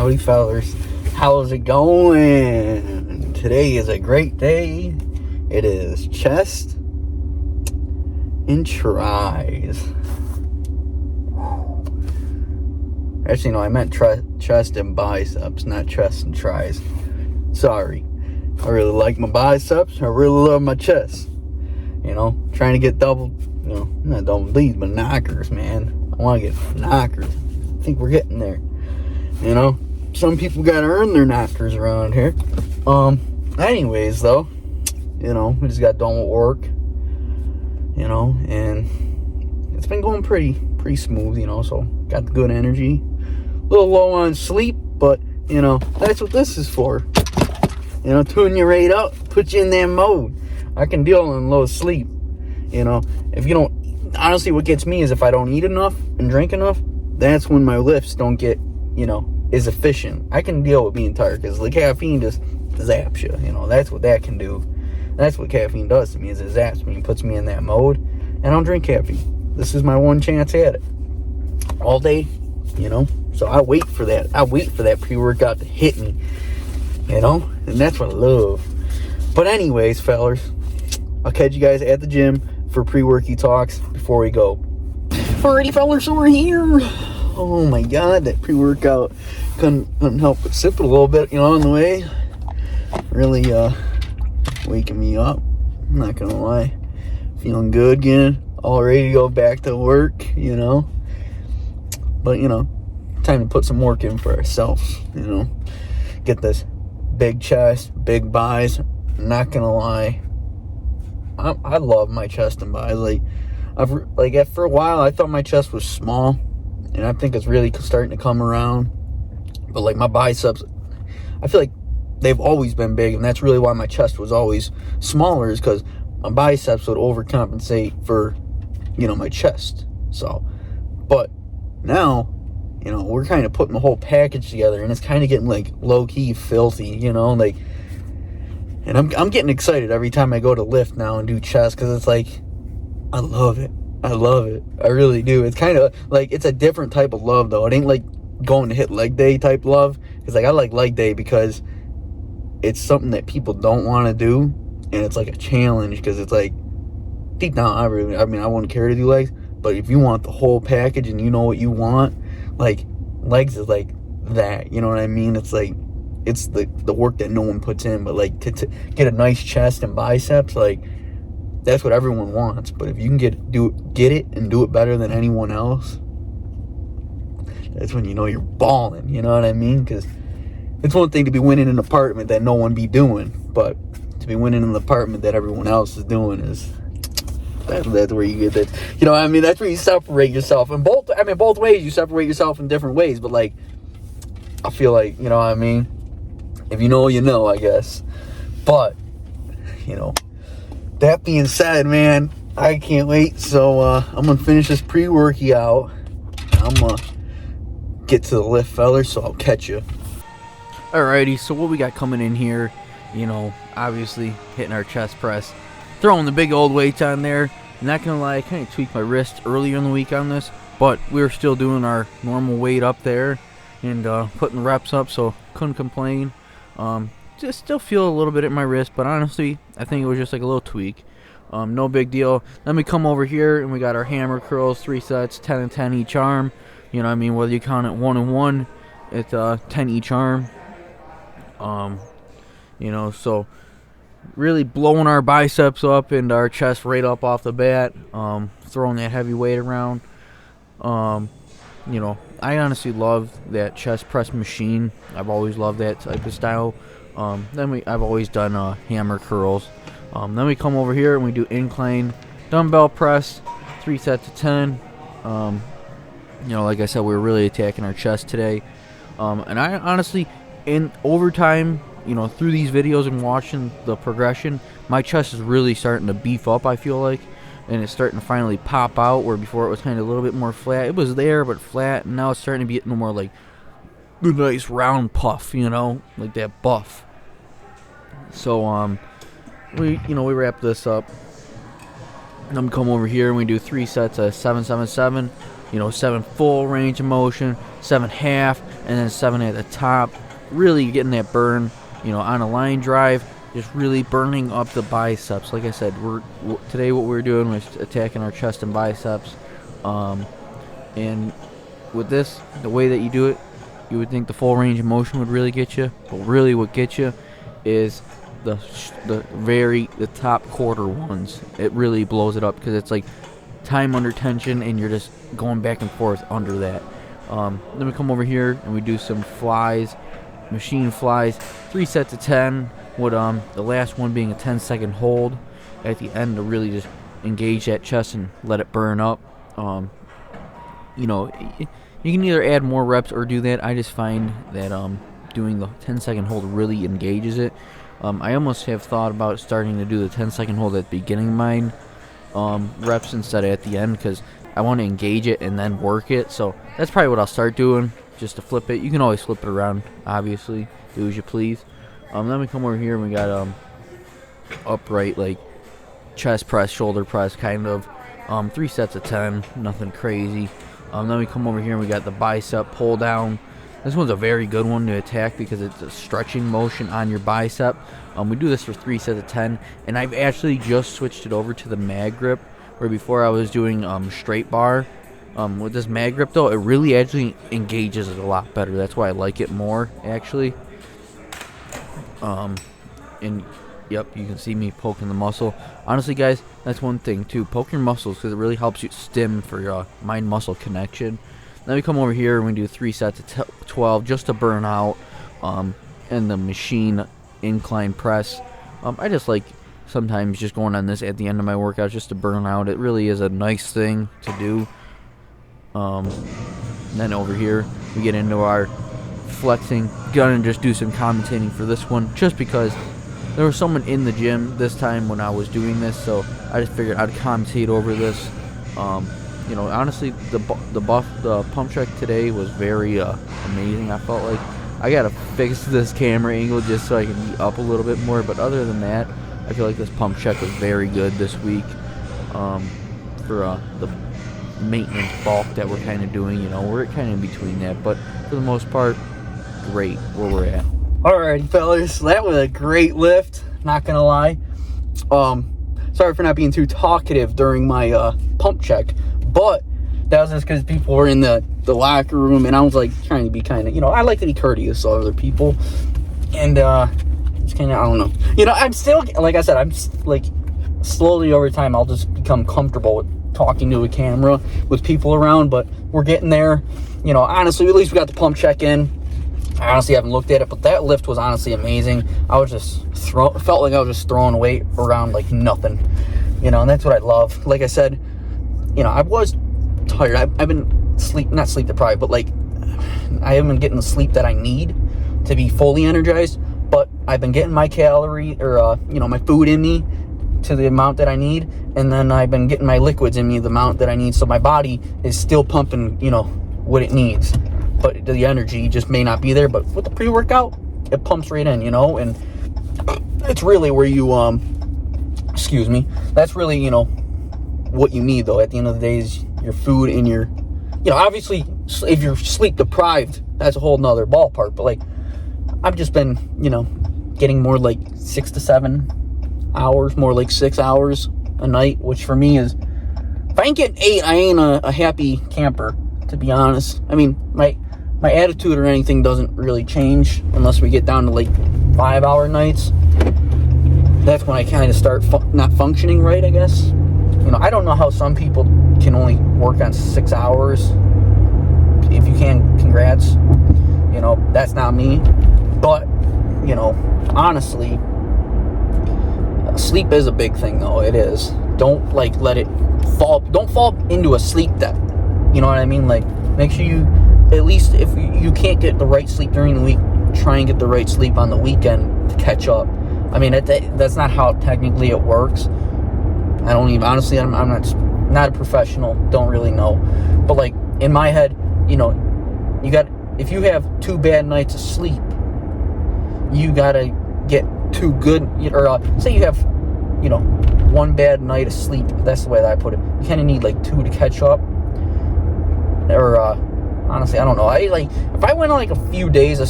Howdy fellers, how's it going? Today is a great day. It is chest and tries. Actually, no, I meant chest and biceps, not chest and tries. Sorry. I really like my biceps. I really love my chest. You know, trying to get double, you know, not double D's, but knockers, man. I want to get knockers. I think we're getting there. You know, some people got to earn their knockers around here. Anyways, though, you know, we just got done with work, you know, and it's been going pretty smooth, you know, so got the good energy. A little low on sleep, but, you know, that's what this is for. You know, tune you right up, put you in that mode. I can deal in low sleep, you know. If you don't, honestly, what gets me is if I don't eat enough and drink enough, that's when my lifts don't get, you know, as efficient. I can deal with being tired because the caffeine just zaps you, you know. That's what that can do. That's what caffeine does to me, is it zaps me and puts me in that mode. And I don't drink caffeine. This is my one chance at it. All day, you know. So I wait for that. I wait for that pre-workout to hit me, you know. And that's what I love. But anyways, fellers, I'll catch you guys at the gym for pre-worky talks before we go. Alrighty, fellers, so we're here. Oh my god, that pre-workout couldn't help but sip it a little bit, you know, on the way. Really waking me up. I'm not gonna lie. Feeling good again. All ready to go back to work, you know. But, you know, time to put some work in for ourselves, you know. Get this big chest, big buys. I'm not gonna lie. I love my chest and buys. For a while, I thought my chest was small. And I think it's really starting to come around. But, like, my biceps, I feel like they've always been big. And that's really why my chest was always smaller, is because my biceps would overcompensate for, you know, my chest. So, but now, you know, we're kind of putting the whole package together. And it's kind of getting, like, low-key filthy, you know, like. And I'm getting excited every time I go to lift now and do chest. Because it's like, I love it. I love it. I really do. It's kind of like, it's a different type of love, though. It ain't like going to hit leg day type love. It's like, I like leg day because it's something that people don't want to do. And it's like a challenge because it's like, deep down, I wouldn't care to do legs. But if you want the whole package and you know what you want, like, legs is like that. You know what I mean? It's like, it's the work that no one puts in. But like, to get a nice chest and biceps, like, that's what everyone wants. But if you can get it and do it better than anyone else, that's when you know you're balling. You know what I mean? Because it's one thing to be winning an apartment that no one be doing, but to be winning an apartment that everyone else is doing is that's where you get that. You know what I mean? That's where you separate yourself. And both ways you separate yourself in different ways. But like, I feel like, you know what I mean? If you know, you know, I guess. But, you know, that being said, man, I can't wait. So I'm going to finish this pre-worky out. I'm going to get to the lift, fellas, so I'll catch you. Alrighty, so what we got coming in here, you know, obviously hitting our chest press. Throwing the big old weights on there. Not going to lie, I kind of tweaked my wrist earlier in the week on this. But we were still doing our normal weight up there. And putting reps up, so couldn't complain. Just still feel a little bit at my wrist, but honestly, I think it was just like a little tweak. No big deal. Then we come over here and we got our hammer curls, 3 sets, 10 and 10 each arm. You know what I mean? Whether you count it 1 and 1, it's 10 each arm. You know, so really blowing our biceps up and our chest right up off the bat. Throwing that heavy weight around. You know, I honestly love that chest press machine. I've always loved that type of style. I've always done hammer curls. Then we come over here and we do incline dumbbell press, 3 sets of 10. You know, like I said, we're really attacking our chest today. And I honestly, in overtime, you know, through these videos and watching the progression, my chest is really starting to beef up, I feel like. And it's starting to finally pop out, where before it was kind of a little bit more flat. It was there, but flat. And now it's starting to be getting more like a nice round puff, you know, like that buff. So, we wrap this up. Then we come over here and we do 3 sets of 7, 7, 7. You know, 7 full range of motion, 7 half, and then 7 at the top. Really getting that burn, on a line drive, just really burning up the biceps. Like I said, today what we're doing was attacking our chest and biceps. And with this, the way that you do it, you would think the full range of motion would really get you, but really what gets you is the top quarter ones. It really blows it up because it's like time under tension and you're just going back and forth under that. Then we come over here and we do some flies, machine flies, 3 sets of 10 with the last one being a 10-second hold at the end to really just engage that chest and let it burn up. You can either add more reps or do that. I just find that doing the 10-second hold really engages it. I almost have thought about starting to do the 10-second hold at the beginning of mine reps instead of at the end, because I want to engage it and then work it. So that's probably what I'll start doing, just to flip it. You can always flip it around, obviously. Do as you please. Then we come over here and we got upright, like chest press, shoulder press, kind of. 3 sets of 10, nothing crazy. Then we come over here and we got the bicep pull down. This one's a very good one to attack because it's a stretching motion on your bicep. We do this for 3 sets of 10, and I've actually just switched it over to the mag grip, where before I was doing straight bar. With this mag grip though, it really actually engages it a lot better. That's why I like it more, actually. And yep, you can see me poking the muscle. Honestly, guys, that's one thing too. Poke your muscles because it really helps you stim for your mind-muscle connection. Then we come over here and we do 3 sets of 12 just to burn out. And the machine incline press. I just like sometimes just going on this at the end of my workout just to burn out. It really is a nice thing to do. Then over here we get into our flexing. Gonna just do some commentating for this one just because there was someone in the gym this time when I was doing this, so I just figured I'd commentate over this. Honestly, the pump check today was very amazing. I felt like I gotta fix this camera angle just so I can be up a little bit more, but other than that, I feel like this pump check was very good this week for the maintenance bulk that we're kind of doing. We're kind of in between that, but for the most part, great where we're at. Alright, fellas, that was a great lift, not gonna lie. Sorry for not being too talkative during my pump check, but that was just because people were in the locker room, and I was like trying to be kind of, I like to be courteous to other people, and it's kind of, I don't know. I'm still, like I said, I'm like slowly over time I'll just become comfortable with talking to a camera with people around, but we're getting there. Honestly, at least we got the pump check in. I honestly haven't looked at it, but that lift was honestly amazing. I was just felt like I was just throwing weight around like nothing, and that's what I love. Like I said, I was tired. I've been not sleep deprived, but like I haven't been getting the sleep that I need to be fully energized, but I've been getting my calorie or my food in me to the amount that I need, and then I've been getting my liquids in me the amount that I need, so my body is still pumping what it needs, but the energy just may not be there. But with the pre-workout, it pumps right in, and it's really where you that's really what you need though at the end of the day is your food and your obviously if you're sleep deprived, that's a whole nother ballpark, but like I've just been getting more like 6 to 7 hours, more like 6 hours a night, which for me is, if I ain't getting 8, I ain't a happy camper, to be honest. I mean, my attitude or anything doesn't really change unless we get down to like 5-hour nights. That's when I kind of start not functioning right, I guess. I don't know how some people can only work on 6 hours. If you can, congrats. That's not me. But, honestly, sleep is a big thing though. It is. Don't let it fall. Don't fall into a sleep debt. You know what I mean? Like, make sure you, at least if you can't get the right sleep during the week, try and get the right sleep on the weekend to catch up. I mean, that's not how technically it works. I don't even, honestly, I'm not a professional, don't really know. But like, in my head, if you have 2 bad nights of sleep, you gotta get 2 good, or say you have, 1 bad night of sleep, that's the way that I put it. You kind of need like 2 to catch up, or honestly, I don't know. If I went on like a few days of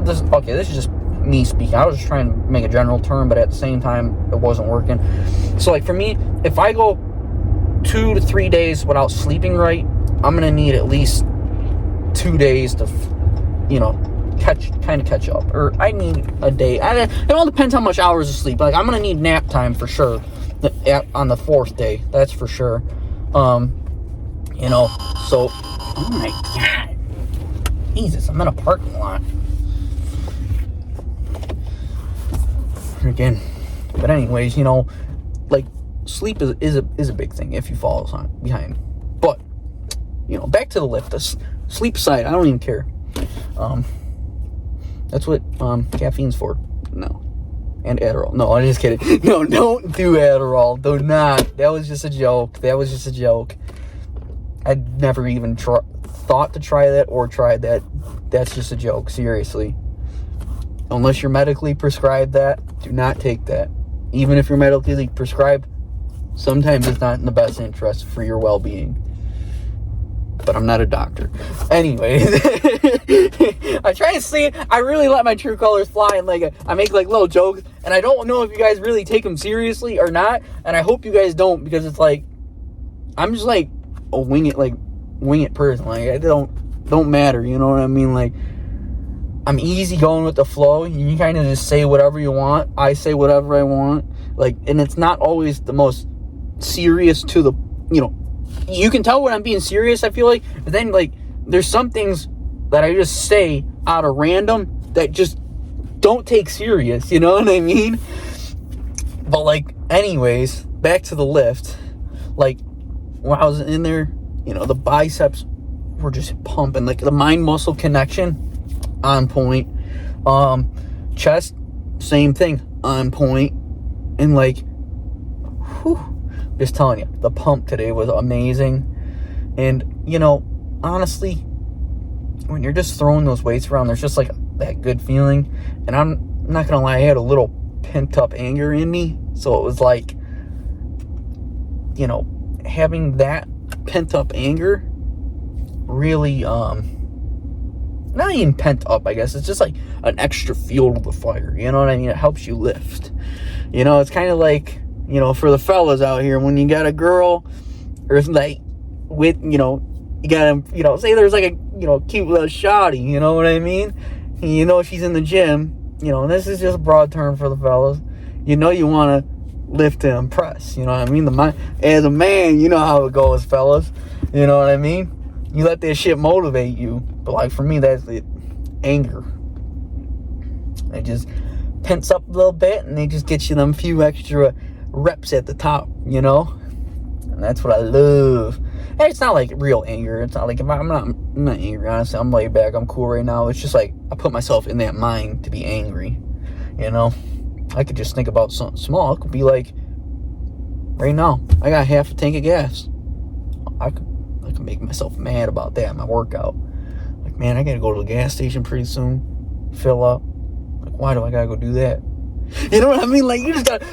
this is just me speaking. I was just trying to make a general term, but at the same time, it wasn't working. So like for me, if I go 2 to 3 days without sleeping right, I'm gonna need at least 2 days to, catch up. Or I need a day. It all depends how much hours of sleep. Like I'm gonna need nap time for sure on the 4th day. That's for sure. So oh my god, Jesus! I'm in a parking lot. Again, but anyways, like sleep is a big thing if you fall behind. But back to the lift. The sleep side, I don't even care. That's what caffeine's for. No, and Adderall. No, I'm just kidding. No, don't do Adderall. Do not. That was just a joke. I'd never even thought to try that or tried that. That's just a joke. Seriously. Unless you're medically prescribed that, do not take that. Even if you're medically prescribed, sometimes it's not in the best interest for your well-being. But I'm not a doctor. Anyway, I try to see it. I really let my true colors fly, and I make little jokes, and I don't know if you guys really take them seriously or not, and I hope you guys don't, because it's I'm just a wing it person. It don't matter, you know what I mean? I'm easy going with the flow. You kind of just say whatever you want. I say whatever I want. And it's not always the most serious to the, you can tell when I'm being serious, I feel like. But then, there's some things that I just say out of random that just don't take serious. You know what I mean? But, anyways, back to the lift. When I was in there, the biceps were just pumping. The mind-muscle connection, on point. Chest, same thing, on point. And just telling you, the pump today was amazing. And honestly, when you're just throwing those weights around, there's just that good feeling. And I'm not gonna lie, I had a little pent up anger in me, so it was having that pent up anger really not even pent up, I guess. It's just an extra fuel to the fire. You know what I mean? It helps you lift. It's kind of for the fellas out here, when you got a girl, or with, you got to, say there's a, cute little shawty, you know what I mean? And she's in the gym, and this is just a broad term for the fellas. You want to lift to impress, you know what I mean? As a man, you know how it goes, fellas. You know what I mean? You let that shit motivate you. But for me, that's the anger. It just pents up a little bit, and they just get you them few extra reps at the top, And that's what I love. And it's not real anger. It's not I'm not angry, honestly. I'm laid back. I'm cool right now. It's just I put myself in that mind to be angry, I could just think about something small. It could be right now, I got half a tank of gas. I could make myself mad about that in my workout. Man, I gotta go to the gas station pretty soon, fill up. Why do I gotta go do that? You know what I mean? You just gotta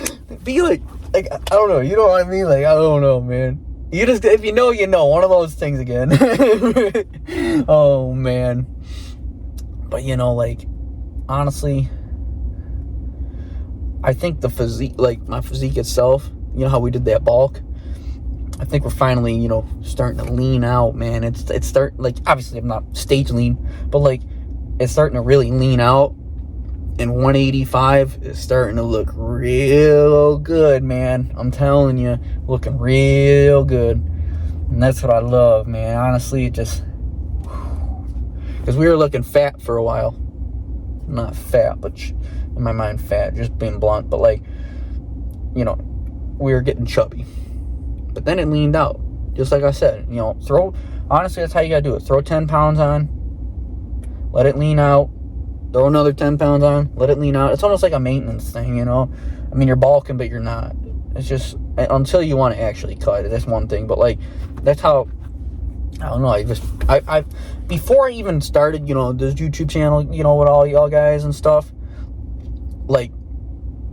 be I don't know. You know what I mean? I don't know, man. You just, if you know, one of those things again. Oh, man. But, honestly, I think the physique, my physique itself, how we did that bulk, I think we're finally, starting to lean out, man. It's starting, obviously I'm not stage lean, but it's starting to really lean out, and 185 is starting to look real good, man. I'm telling you, looking real good, and that's what I love, man. Honestly, it just, because we were looking fat for a while, not fat, but in my mind fat, just being blunt, but we were getting chubby. But then it leaned out. Just like I said, honestly, that's how you gotta do it. Throw 10 pounds on, let it lean out, throw another 10 pounds on, let it lean out. It's almost like a maintenance thing, you're bulking, but you're not. It's just, until you want to actually cut it, that's one thing. But, that's how, I don't know, I before I even started, this YouTube channel, with all y'all guys and stuff,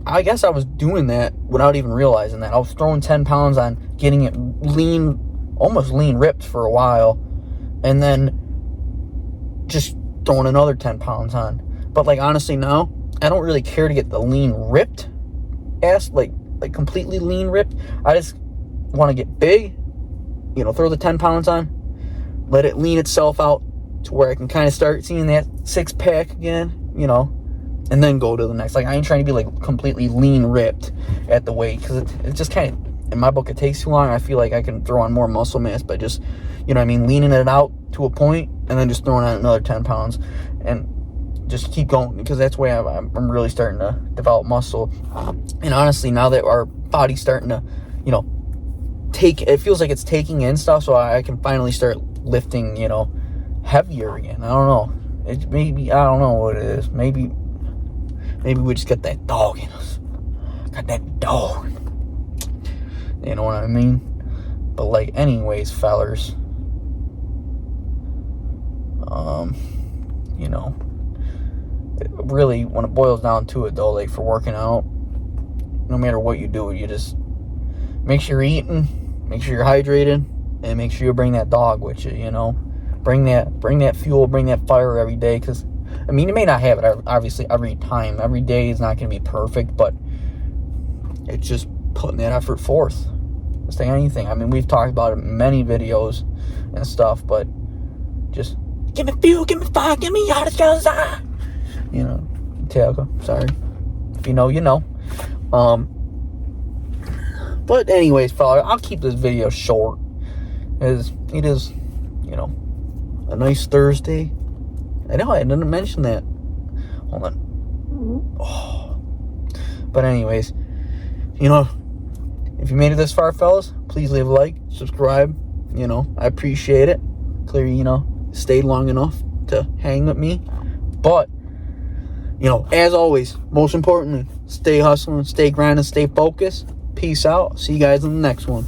I guess I was doing that without even realizing that. I was throwing 10 pounds on, getting it lean, almost lean ripped for a while. And then just throwing another 10 pounds on. But like honestly now, I don't really care to get the lean ripped ass, like completely lean ripped. I just want to get big, you know, throw the 10 pounds on, let it lean itself out to where I can kind of start seeing that 6-pack again, you know, and then go to the next. Like, I ain't trying to be like completely lean ripped at the weight, because it just kind of, in my book, it takes too long. I feel like I can throw on more muscle mass by just, you know what I mean, leaning it out to a point and then just throwing on another 10 pounds and just keep going, because that's the way I'm really starting to develop muscle. And honestly, now that our body's starting to, you know, it feels like it's taking in stuff, so I can finally start lifting, you know, heavier again. I don't know. I don't know what it is. Maybe we just got that dog in us. Got that dog. You know what I mean? But like, anyways, fellers, you know, really, when it boils down to it though, like for working out, no matter what you do, you just make sure you're eating, make sure you're hydrated, and make sure you bring that dog with you, you know. Bring that fuel, bring that fire every day, because, I mean, you may not have it, obviously, every time. Every day is not going to be perfect, but it's just putting that effort forth. Just like anything. I mean, we've talked about it in many videos and stuff, but just give me fuel, give me fire, give me all the skills. You know, Taylor, sorry. If you know, you know. But anyways, fella, I'll keep this video short, as it is, you know, a nice Thursday. I know I didn't mention that. Hold on. Oh. But anyways, you know, if you made it this far, fellas, please leave a like, subscribe. You know, I appreciate it. Clearly, you know, stayed long enough to hang with me. But, you know, as always, most importantly, stay hustling, stay grinding, stay focused. Peace out. See you guys in the next one.